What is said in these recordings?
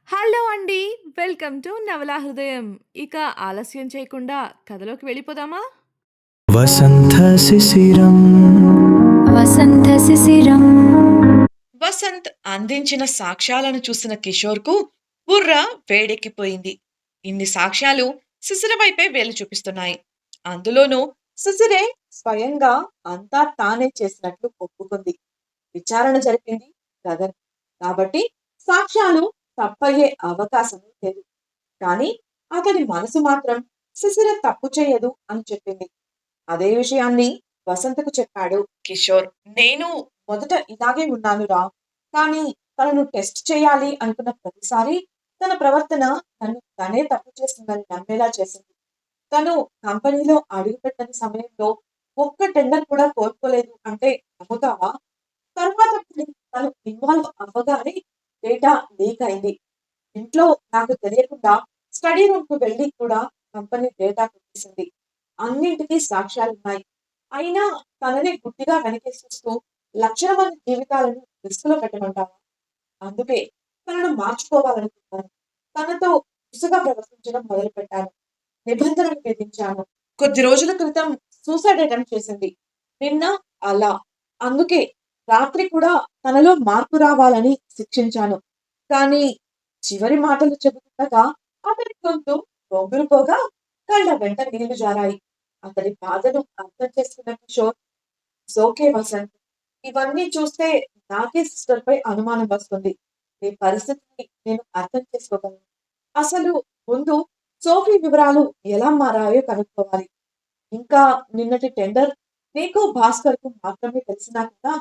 Hello అండి. Welcome to నవలా హృదయం. ఇక ఆలస్యం చేయకుండా కథలోకి వెళ్ళిపోదామా? వసంత శిశిరం వసంత శిశిరం వసంత్ అందించిన సాక్ష్యాలను చూసిన కిషోర్కు బుర్ర వేడెక్కిపోయింది. ఇన్ని సాక్ష్యాలు శిశిర వైపే వేలు చూపిస్తున్నాయి. అందులోనూ శిశిరే స్వయంగా అంతా తానే చేసినట్లు ఒప్పుకుంది. విచారణ జరిపింది గగన్. కాబట్టి సాక్ష్యాలు తప్పయ్యే అవకాశం లేదు. కానీ అతని మనసు మాత్రం శిశిర తప్పు చేయదు అని చెప్పింది. అదే విషయాన్ని వసంతకు చెప్పాడు కిషోర్. నేను మొదట ఇలాగే ఉన్నానురా, కానీ తనను టెస్ట్ చేయాలి అనుకున్న ప్రతిసారి తన ప్రవర్తన తనే తప్పు చేస్తుందని నమ్మేలా చేసింది. తను కంపెనీలో అడుగుపెట్టని సమయంలో ఒక్క టెండర్ కూడా కోల్పోలేదు అంటే నమ్ముతావా? తర్వాత తను ఇన్వాల్వ్ అవ్వగానే డేటా లీక్ అయింది. ఇంట్లో నాకు తెలియకుండా స్టడీ రూమ్ కు వెళ్ళి కూడా కంపెనీ డేటా కొట్టేసింది. అన్నింటికీ సాక్ష్యాలున్నాయి. అయినా తనని గుడ్డిగా వెనకేసుకొస్తూ లక్షల మంది జీవితాలను రిస్కులో పెట్టమంటావా? అందుకే తనను మార్చుకోవాలనుకున్నాను. తనతో ఇసుగా ప్రవర్తించడం మొదలుపెట్టాను. నిబంధనలు విధించాను. కొద్ది రోజుల క్రితం సూసైడ్ అటెంప్ట్ చేసింది. నిన్న అలా. అందుకే రాత్రి కూడా తనలో మార్పు రావాలని శిక్షించాను. కానీ చివరి మాటలు చెబుతుండగా అతని గొంతు బొంగురుపోగా కళ్ళ వెంట నీళ్లు జారాయి. అతడి బాధను అర్థం చేసుకున్న కిషోర్, "ఓకే వసంత్, ఇవన్నీ చూస్తే నాకే సిస్టర్ పై అనుమానం వస్తుంది. నీ పరిస్థితిని నేను అర్థం చేసుకోగలను. అసలు ముందు సోఫీ వివరాలు ఎలా మారాయో కనుక్కోవాలి. ఇంకా నిన్నటి టెండర్ నీకు భాస్కర్ కు మాత్రమే తెలిసినా కూడా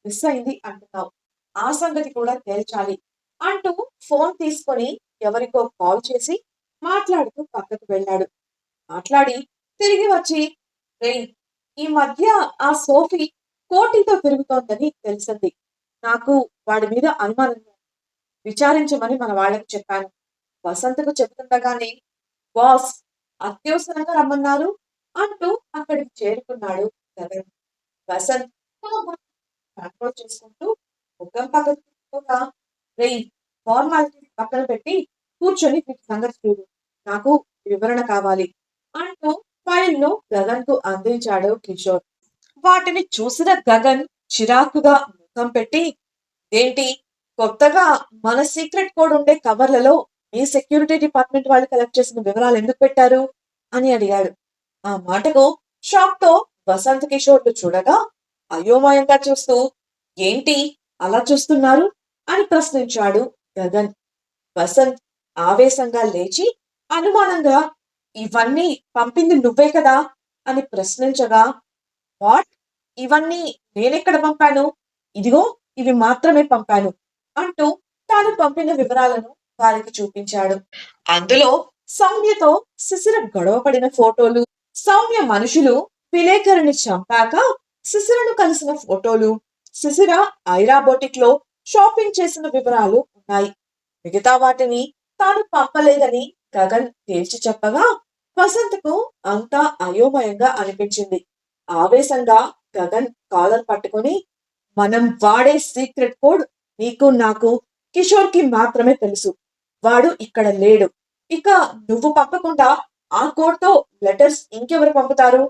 మిస్ అయింది అంటున్నావు. ఆ సంగతి కూడా తేల్చాలి" అంటూ ఫోన్ తీసుకొని ఎవరికో కాల్ చేసి మాట్లాడుతూ పక్కకు వెళ్ళాడు. మాట్లాడి తిరిగి వచ్చి, "రేయ్, ఈ మధ్య ఆ సోఫీ కోటితో తిరుగుతోందని తెలిసింది. నాకు వాడి మీద అనుమానం ఉంది. విచారించమని మన వాళ్ళకి చెప్పాను." వసంతకు చెబుతుండగానే, "బాస్ అత్యవసరంగా రమ్మన్నారు" అంటూ అక్కడికి చేరుకున్నాడు గగన్. వసంత్ కంట్రోల్ చేసుకుంటూ ముఖం పక్కకు తిప్పుకోగా, "రేయ్, ఫార్మాలిటీ పక్కన పెట్టి కూర్చొని వీటి సంగతి చూడు. నాకు వివరణ కావాలి" అంటూ ఫైల్‌ను గగన్‌కు అందించాడు కిషోర్. వాటిని చూసిన గగన్ చిరాకుగా ముఖం పెట్టి, "ఏంటి, కొత్తగా మన సీక్రెట్ కోడ్ ఉండే కవర్లలో మీ సెక్యూరిటీ డిపార్ట్మెంట్ వాళ్ళు కలెక్ట్ చేసిన వివరాలు ఎందుకు పెట్టారు?" అని అడిగాడు. ఆ మాటకు షాక్‌తో వసంత్ కిషోర్‌లు చూడగా అయోమయంగా చూస్తూ, "ఏంటి అలా చూస్తున్నారు?" అని ప్రశ్నించాడు గగన్. వసంత్ ఆవేశంగా లేచి అనుమానంగా, "ఇవన్నీ పంపింది నువ్వే కదా?" అని ప్రశ్నించగా, "వాట్? ఇవన్నీ నేనెక్కడ పంపాను? ఇదిగో ఇవి మాత్రమే పంపాను" అంటూ తాను పంపిన వివరాలను వారికి చూపించాడు. అందులో సౌమ్యతో శిశిర గొడవ పడిన ఫోటోలు, సౌమ్య మనుషులు విలేకరిని చంపాక శిశిరను కలిసిన ఫోటోలు, శిశిర ఐరా బొటిక్ లో షాపింగ్ చేసిన వివరాలు ఉన్నాయి. మిగతా వాటిని తాను పంపలేదని గగన్ తేల్చి చెప్పగా వసంత్కు అంతా అయోమయంగా అనిపించింది. ఆవేశంగా గగన్ కాలర్ పట్టుకొని, "మనం వాడే సీక్రెట్ కోడ్ నీకు నాకు కిషోర్ కి మాత్రమే తెలుసు. వాడు ఇక్కడ లేడు. ఇక నువ్వు పంపకుండా ఆ కోడ్ తో లెటర్స్ ఇంకెవరు పంపుతారు?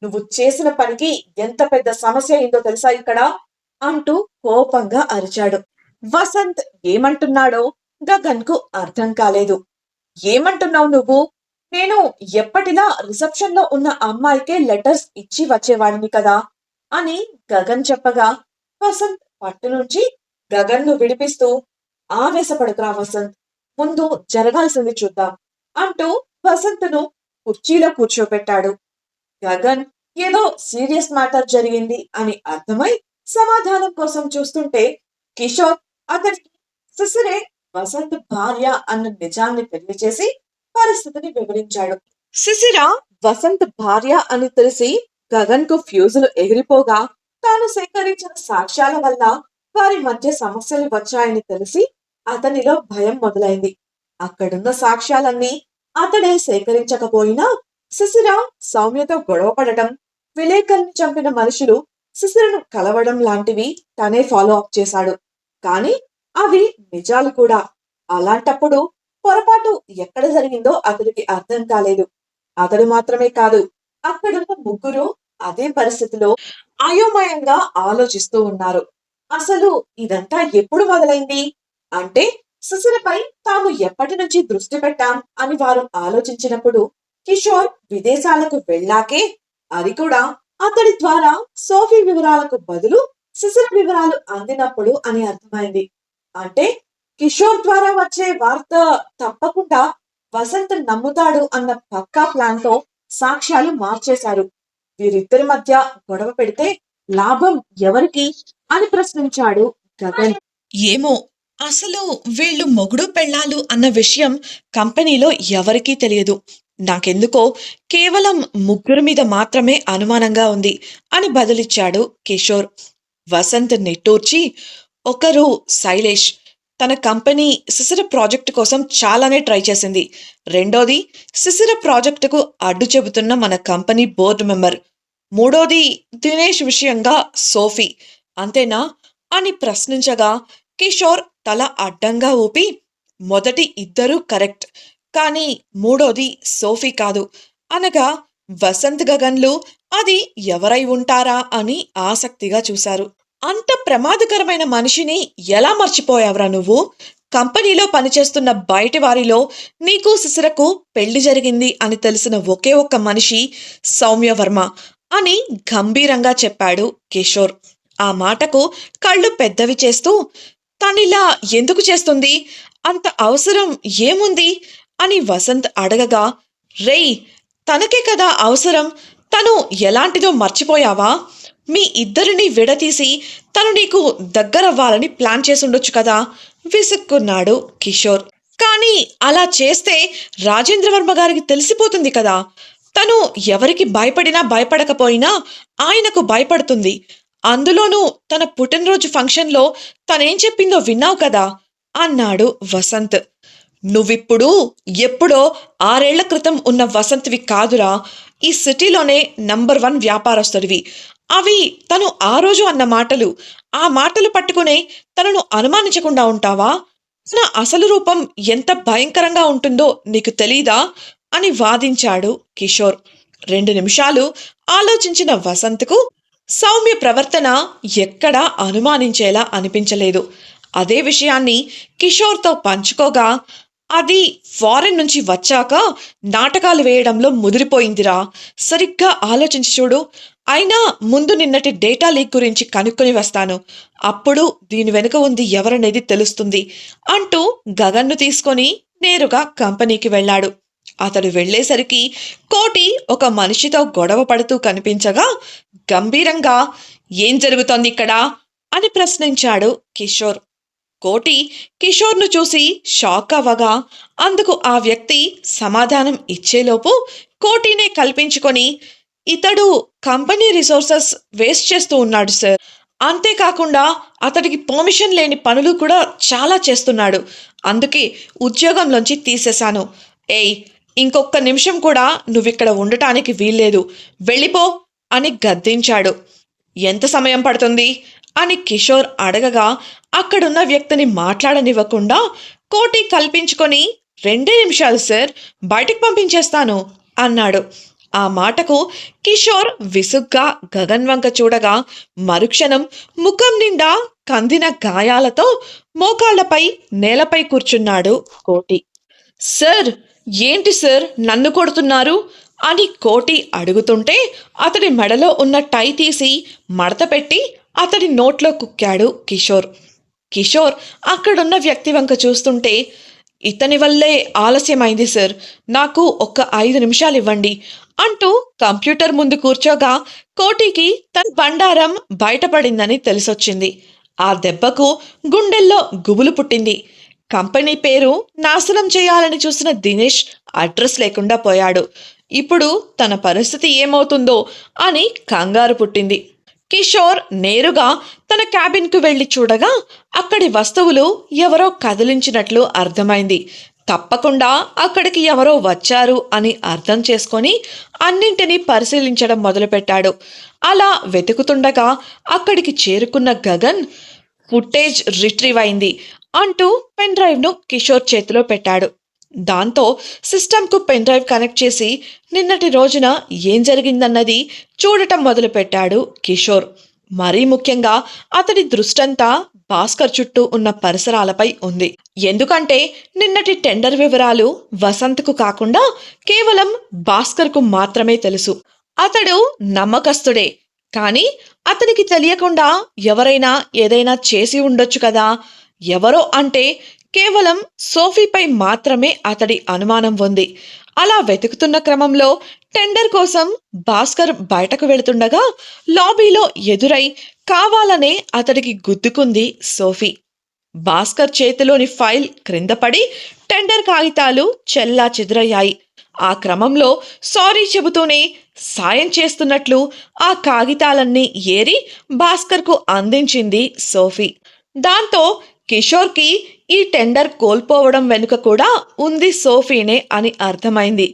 నువ్వు చేసిన పనికి ఎంత పెద్ద సమస్య అయిందో తెలుసా ఇక్కడ" అంటూ కోపంగా అరిచాడు. వసంత్ ఏమంటున్నాడో గగన్ కు అర్థం కాలేదు. "ఏమంటున్నావు నువ్వు? నేను ఎప్పటిలా రిసెప్షన్ లో ఉన్న అమ్మాయికే లెటర్స్ ఇచ్చి వచ్చేవాడిని కదా" అని గగన్ చెప్పగా వసంత్ పట్టు నుంచి గగన్ ను విడిపిస్తూ, "ఆవేశపడకురా వసంత్, ముందు జరగాల్సింది చూద్దాం" అంటూ వసంత్ను కుర్చీలో కూర్చోపెట్టాడు. గగన్ ఏదో సీరియస్ మ్యాటర్ జరిగింది అని అర్థమై సమాధానం కోసం చూస్తుంటే కిషోర్ అతనికి శిశిరే వసంత్ భార్య అన్న నిజాన్ని తెలియచేసి పరిస్థితిని వివరించాడు. శిశిర వసంత్ భార్య అని తెలిసి గగన్ కు ఫ్యూజులు ఎగిరిపోగా తాను సేకరించిన సాక్ష్యాల వల్ల వారి మధ్య సమస్యలు వచ్చాయని తెలిసి అతనిలో భయం మొదలైంది. అక్కడున్న సాక్ష్యాలన్నీ అతడే సేకరించకపోయినా శిశిర సౌమ్యతో గొడవపడటం, విలేకరిని చంపిన మనుషులు శిశిరను కలవడం లాంటివి తనే ఫాలో అప్ చేశాడు. కానీ అవి నిజాలు కూడా. అలాంటప్పుడు పొరపాటు ఎక్కడ జరిగిందో అతడికి అర్థం కాలేదు. అతడు మాత్రమే కాదు, అక్కడున్న ముగ్గురు అదే పరిస్థితిలో అయోమయంగా ఆలోచిస్తూ ఉన్నారు. అసలు ఇదంతా ఎప్పుడు మొదలైంది? అంటే సుశీలపై తాము ఎప్పటి నుంచి దృష్టి పెట్టాం అని వారు ఆలోచించినప్పుడు కిషోర్ విదేశాలకు వెళ్ళాకే, అది కూడా అతడి ద్వారా సోఫీ వివరాలకు బదులు సుశీల వివరాలు అందినప్పుడు అని అర్థమైంది. అంటే కిషోర్ ద్వారా వచ్చే వార్త తప్పకుండా వసంత్ నమ్ముతాడు అన్న పక్కా ప్లాన్ తో సాక్ష్యాలు మార్చేశారు. వీరిద్దరి మధ్య గొడవ పెడితే లాభం ఎవరికి అని ప్రశ్నించాడు గగన్. ఏమో, అసలు వీళ్ళు మొగుడు పెళ్ళాలు అన్న విషయం కంపెనీలో ఎవరికీ తెలియదు. నాకెందుకో కేవలం ముగ్గురు మీద మాత్రమే అనుమానంగా ఉంది అని బదులిచ్చాడు కిషోర్. వసంత్ నిట్టూర్చి, ఒకరు శైలేష్, తన కంపెనీ శిశిర ప్రాజెక్టు కోసం చాలానే ట్రై చేసింది. రెండోది శిశిర ప్రాజెక్టుకు అడ్డు చెబుతున్న మన కంపెనీ బోర్డు మెంబర్. మూడోది దినేష్ విషయంగా సోఫీ. అంతేనా అని ప్రశ్నించగా కిషోర్ తల అడ్డంగా ఊపి, మొదటి ఇద్దరూ కరెక్ట్, కానీ మూడోది సోఫీ కాదు అనగా వసంత్ గగన్లు అది ఎవరై ఉంటారా అని ఆసక్తిగా చూశారు. అంత ప్రమాదకరమైన మనిషిని ఎలా మర్చిపోయావురా నువ్వు? కంపెనీలో పనిచేస్తున్న బయటి వారిలో నీకు శిశిరకు పెళ్లి జరిగింది అని తెలిసిన ఒకే ఒక్క మనిషి సౌమ్యవర్మ అని గంభీరంగా చెప్పాడు కిషోర్. ఆ మాటకు కళ్ళు పెద్దవి చేస్తూ, తనిలా ఎందుకు చేస్తుంది? అంత అవసరం ఏముంది అని వసంత్ అడగగా, రేయ్, తనకే కదా అవసరం, తను ఎలాంటిదో మర్చిపోయావా? మీ ఇద్దరిని విడతీసి తను నీకు దగ్గరవ్వాలని ప్లాన్ చేసుండొచ్చు కదా విసుక్కున్నాడు కిషోర్. కానీ అలా చేస్తే రాజేంద్రవర్మ గారికి తెలిసిపోతుంది కదా. తను ఎవరికి భయపడినా భయపడకపోయినా ఆయనకు భయపడుతుంది. అందులోనూ తన పుట్టినరోజు ఫంక్షన్లో తనేం చెప్పిందో విన్నావు కదా అన్నాడు వసంత్. నువ్విప్పుడు ఎప్పుడో 6 ఏళ్ల క్రితం ఉన్న వసంత్వి కాదురా, ఈ సిటీలోనే నంబర్ 1 వ్యాపారస్తుడివి. అవి తను ఆ రోజు అన్న మాటలు. ఆ మాటలు పట్టుకునే తనను అనుమానించకుండా ఉంటావా? తన అసలు రూపం ఎంత భయంకరంగా ఉంటుందో నీకు తెలీదా అని వాదించాడు కిషోర్. 2 నిమిషాలు ఆలోచించిన వసంత్కు సౌమ్య ప్రవర్తన ఎక్కడా అనుమానించేలా అనిపించలేదు. అదే విషయాన్ని కిషోర్తో పంచుకోగా, అది ఫారెన్ నుంచి వచ్చాక నాటకాలు వేయడంలో ముదిరిపోయిందిరా, సరిగ్గా ఆలోచించి చూడు. అయినా ముందు నిన్నటి డేటా లీక్ గురించి కనుక్కొని వస్తాను, అప్పుడు దీని వెనుక ఉంది ఎవరనేది తెలుస్తుంది అంటూ గగన్ను తీసుకొని నేరుగా కంపెనీకి వెళ్ళాడు. అతడు వెళ్లేసరికి కోటి ఒక మనిషితో గొడవ పడుతూ కనిపించగా గంభీరంగా, ఏం జరుగుతోంది ఇక్కడ అని ప్రశ్నించాడు కిషోర్. కోటి కిషోర్ను చూసి షాక్ అవ్వగా అందుకు ఆ వ్యక్తి సమాధానం ఇచ్చేలోపు కోటినే కల్పించుకొని, ఇతడు కంపెనీ రిసోర్సెస్ వేస్ట్ చేస్తూ ఉన్నాడు సార్. అంతేకాకుండా అతడికి పర్మిషన్ లేని పనులు కూడా చాలా చేస్తున్నాడు. అందుకే ఉద్యోగంలోంచి తీసేశాను. ఏయ్, ఇంకొక్క నిమిషం కూడా నువ్విక్కడ ఉండటానికి వీల్లేదు, వెళ్ళిపో అని గద్దించాడు. ఎంత సమయం పడుతుంది అని కిషోర్ అడగగా అక్కడున్న వ్యక్తిని మాట్లాడనివ్వకుండా కోటి కల్పించుకొని, 2 నిమిషాలు సార్, బయటికి పంపించేస్తాను అన్నాడు. ఆ మాటకు కిషోర్ విసుగ్గా గగన్ వంక చూడగా మరుక్షణం ముఖం నిండా కందిన గాయాలతో మోకాళ్లపై నేలపై కూర్చున్నాడు కోటి. సార్, ఏంటి సార్ నన్ను కొడుతున్నారు అని కోటి అడుగుతుంటే అతడి మెడలో ఉన్న టై తీసి మడత పెట్టి అతడి నోట్లో కుక్కాడు కిషోర్. కిషోర్ అక్కడున్న వ్యక్తి వంక చూస్తుంటే, ఇతని వల్లే ఆలస్యమైంది సార్, నాకు ఒక్క 5 నిమిషాలు ఇవ్వండి అంటూ కంప్యూటర్ ముందు కూర్చోగా కోటికి తన బండారం బయటపడిందని తెలిసొచ్చింది. ఆ దెబ్బకు గుండెల్లో గుబులు పుట్టింది. కంపెనీ పేరు నాశనం చేయాలని చూసిన దినేష్ అడ్రస్ లేకుండా పోయాడు. ఇప్పుడు తన పరిస్థితి ఏమవుతుందో అని కంగారు పుట్టింది. కిషోర్ నేరుగా తన క్యాబిన్కు వెళ్లి చూడగా అక్కడి వస్తువులు ఎవరో కదిలించినట్లు అర్థమైంది. తప్పకుండా అక్కడికి ఎవరో వచ్చారు అని అర్థం చేసుకొని అన్నింటినీ పరిశీలించడం మొదలుపెట్టాడు. అలా వెతుకుతుండగా అక్కడికి చేరుకున్న గగన్, ఫుటేజ్ రిట్రీవ్ అయింది అంటూ పెన్ డ్రైవ్ను కిషోర్ చేతిలో పెట్టాడు. దాంతో సిస్టమ్కు పెన్ డ్రైవ్ కనెక్ట్ చేసి నిన్నటి రోజున ఏం జరిగిందన్నది చూడటం మొదలుపెట్టాడు కిషోర్. మరీ ముఖ్యంగా అతడి దృష్టంతా భాస్కర్ చుట్టూ ఉన్న పరిసరాలపై ఉంది. ఎందుకంటే నిన్నటి టెండర్ వివరాలు వసంత్కు కాకుండా కేవలం భాస్కర్కు మాత్రమే తెలుసు. అతడు నమ్మకస్తుడే, కానీ అతనికి తెలియకుండా ఎవరైనా ఏదైనా చేసి ఉండొచ్చు కదా. ఎవరో అంటే కేవలం సోఫీపై మాత్రమే అతడి అనుమానం ఉంది. అలా వెతుకుతున్న క్రమంలో టెండర్ కోసం భాస్కర్ బయటకు వెళుతుండగా లాబీలో ఎదురై కావాలనే అతడికి గుద్దుకుంది సోఫీ. భాస్కర్ చేతిలోని ఫైల్ క్రింద పడి టెండర్ కాగితాలు చెల్లా చెదురయ్యాయి. ఆ క్రమంలో సారీ చెబుతూనే సాయం చేస్తున్నట్లు ఆ కాగితాలన్నీ ఏరి భాస్కర్కు అందించింది సోఫీ. దాంతో కిషోర్కి ఈ టెండర్ కోల్పోవడం వెనుక కూడా ఉంది సోఫీనే అని అర్థమైంది.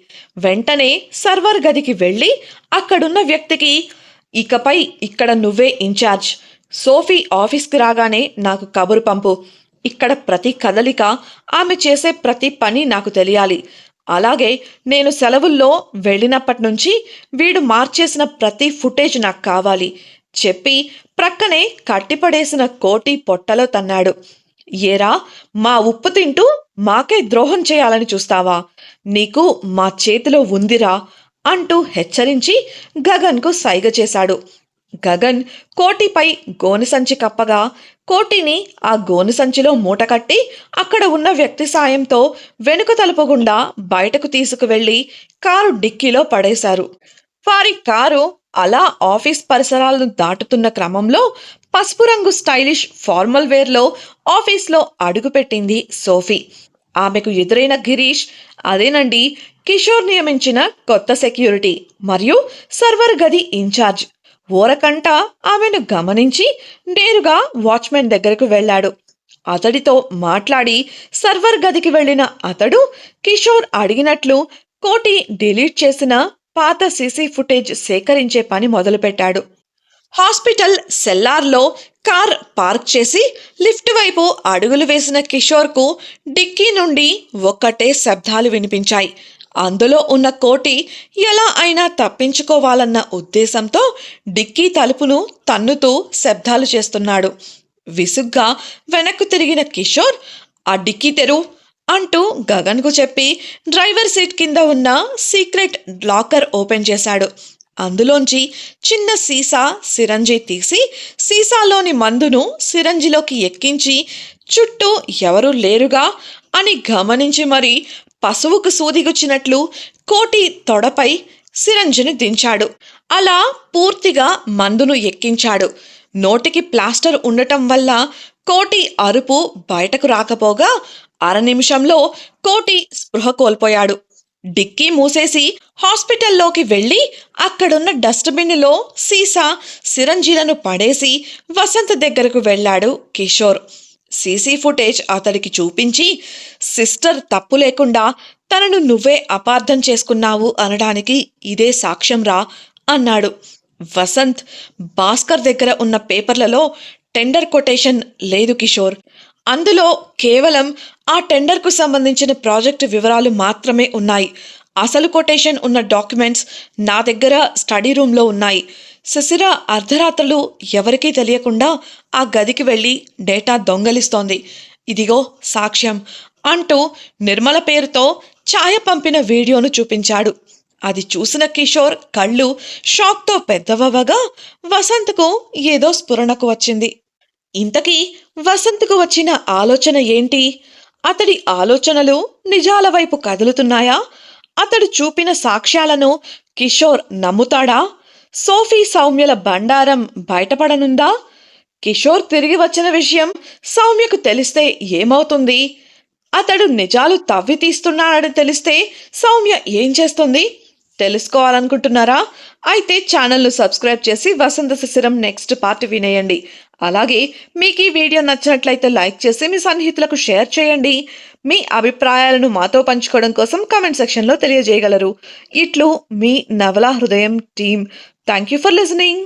వెంటనే సర్వర్ గదికి వెళ్ళి అక్కడున్న వ్యక్తికి, ఇకపై ఇక్కడ నువ్వే ఇన్ఛార్జ్. సోఫీ ఆఫీస్కి రాగానే నాకు కబురు పంపు. ఇక్కడ ప్రతి కదలిక, ఆమె చేసే ప్రతి పని నాకు తెలియాలి. అలాగే నేను సెలవుల్లో వెళ్ళినప్పటి నుంచి వీడు మార్చేసిన ప్రతి ఫుటేజ్ నాకు కావాలి చెప్పి ప్రక్కనే కట్టిపడేసిన కోటి పొట్టలో తన్నాడు. ఏరా, మా ఉప్పు తింటూ మాకే ద్రోహం చేయాలని చూస్తావా? నీకు మా చేతిలో ఉందిరా అంటూ హెచ్చరించి గగన్కు సైగ చేశాడు. గగన్ కోటిపై గోనెసంచి కప్పగా కోటిని ఆ గోనెసంచిలో మూటకట్టి అక్కడ ఉన్న వ్యక్తి సాయంతో వెనుక తలుపు గుండా బయటకు తీసుకువెళ్లి కారు డిక్కీలో పడేశారు. వారి కారు అలా ఆఫీస్ పరిసరాలను దాటుతున్న క్రమంలో పసుపు రంగు స్టైలిష్ ఫార్మల్ వేర్లో ఆఫీస్లో అడుగుపెట్టింది సోఫీ. ఆమెకు ఎదురైన గిరీష్, అదేనండి కిషోర్ నియమించిన కొత్త సెక్యూరిటీ మరియు సర్వర్ గది ఇన్ఛార్జ్. ఓరకంట ఆమెను గమనించి నేరుగా వాచ్మెన్ దగ్గరకు వెళ్ళాడు. అతడితో మాట్లాడి సర్వర్ గదికి వెళ్ళిన అతడు కిషోర్ అడిగినట్లు కోటి డిలీట్ చేసిన పాత సీసీ ఫుటేజ్ సేకరించే పని మొదలుపెట్టాడు. హాస్పిటల్ సెల్లార్లో కార్ పార్క్ చేసి లిఫ్ట్ వైపు అడుగులు వేసిన కిషోర్కు డిక్కీ నుండి ఒక్కటే శబ్దాలు వినిపించాయి. అందులో ఉన్న కోటి ఎలా అయినా తప్పించుకోవాలన్న ఉద్దేశంతో డిక్కీ తలుపును తన్నుతూ శబ్దాలు చేస్తున్నాడు. విసుగ్గా వెనక్కు తిరిగిన కిషోర్, ఆ డిక్కీ తెరు అంటూ గగన్కు చెప్పి డ్రైవర్ సీట్ కింద ఉన్న సీక్రెట్ లాకర్ ఓపెన్ చేశాడు. అందులోంచి చిన్న సీసా సిరంజి తీసి సీసాలోని మందును సిరంజిలోకి ఎక్కించి చుట్టూ ఎవరూ లేరుగా అని గమనించి మరి పశువుకు సూదిగుచ్చినట్లు కోటి తొడపై సిరంజిని దించాడు. అలా పూర్తిగా మందును ఎక్కించాడు. నోటికి ప్లాస్టర్ ఉండటం వల్ల కోటి అరుపు బయటకు రాకపోగా అర నిమిషంలో కోటి స్పృహ కోల్పోయాడు. డిక్కీ మూసేసి హాస్పిటల్లోకి వెళ్ళి అక్కడున్న డస్ట్బిన్లో సీసా సిరంజీలను పడేసి వసంత్ దగ్గరకు వెళ్ళాడు కిషోర్. సీసీ ఫుటేజ్ అతడికి చూపించి, సిస్టర్ తప్పు లేకుండా తనను నువ్వే అపార్థం చేసుకున్నావు అనడానికి ఇదే సాక్ష్యం రా అన్నాడు. వసంత్, భాస్కర్ దగ్గర ఉన్న పేపర్లలో టెండర్ కొటేషన్ లేదు కిషోర్. అందులో కేవలం ఆ టెండర్కు సంబంధించిన ప్రాజెక్టు వివరాలు మాత్రమే ఉన్నాయి. అసలు కొటేషన్ ఉన్న డాక్యుమెంట్స్ నా దగ్గర స్టడీ రూమ్లో ఉన్నాయి. శిశిర అర్ధరాత్రులు ఎవరికీ తెలియకుండా ఆ గదికి వెళ్ళి డేటా దొంగలిస్తోంది. ఇదిగో సాక్ష్యం అంటూ నిర్మల పేరుతో ఛాయ పంపిన వీడియోను చూపించాడు. అది చూసిన కిషోర్ కళ్ళు షాక్తో పెద్దవగా వసంత్కు ఏదో స్ఫురణకు వచ్చింది. ఇంతకీ వసంత్కు వచ్చిన ఆలోచన ఏంటి? అతడి ఆలోచనలు నిజాల వైపు కదులుతున్నాయా? అతడు చూపిన సాక్ష్యాలను కిషోర్ నమ్ముతాడా? సోఫీ సౌమ్యల బండారం బయటపడనుందా? కిషోర్ తిరిగి వచ్చిన విషయం సౌమ్యకు తెలిస్తే ఏమవుతుంది? అతడు నిజాలు తవ్వి తీస్తున్నాడని తెలిస్తే సౌమ్య ఏం చేస్తుంది? తెలుసుకోవాలనుకుంటున్నారా? అయితే ఛానల్ను సబ్స్క్రైబ్ చేసి వసంత శిశిరం నెక్స్ట్ పార్ట్ వినేయండి. అలాగే మీకు ఈ వీడియో నచ్చినట్లయితే లైక్ చేసి మీ సన్నిహితులకు షేర్ చేయండి. మీ అభిప్రాయాలను మాతో పంచుకోవడం కోసం కామెంట్ సెక్షన్లో తెలియజేయగలరు. ఇట్లు మీ నవలా హృదయం team. Thank you for listening.